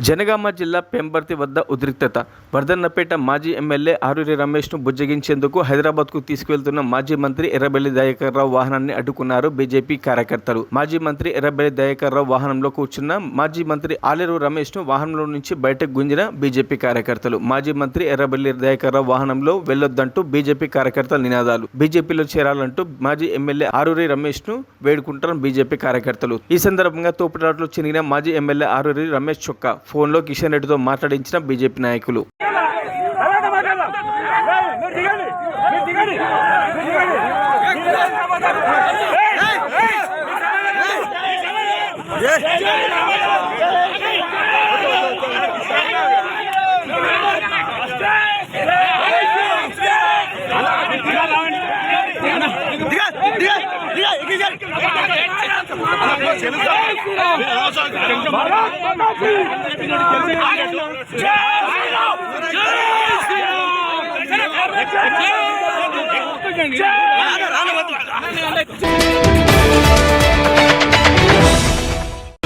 జనగామ జిల్లా పెంబర్తి వద్ద ఉద్రిక్తత. వర్ధన్నపేట మాజీ ఎమ్మెల్యే ఆరూరి రమేష్ను బుజ్జగించేందుకు హైదరాబాద్కు తీసుకువెళ్తున్న మాజీ మంత్రి ఎర్రబెల్లి దయాకర్ రావు వాహనాన్ని అడ్డుకున్నారు బీజేపీ కార్యకర్తలు. మాజీ మంత్రి ఎర్రబెల్లి దయాకర్ రావు వాహనంలో కూర్చున్న మాజీ మంత్రి ఆలేరు రమేష్ను వాహనంలో నుంచి బయటకు గుంజిన బీజేపీ కార్యకర్తలు. మాజీ మంత్రి ఎర్రబెల్లి దయాకర్ రావు వాహనంలో వెళ్లొద్దంటూ బీజేపీ కార్యకర్తల నినాదాలు. బీజేపీలో చేరాలంటూ మాజీ ఎమ్మెల్యే ఆరూరి రమేష్ను వేడుకుంటున్న బీజేపీ కార్యకర్తలు. ఈ సందర్భంగా తోపులాటలో చెందిన మాజీ ఎమ్మెల్యే ఆరూరి రమేష్ చొక్కా ఫోన్లో కిషన్ రెడ్డితో మాట్లాడించిన బీజేపీ నాయకులు. జై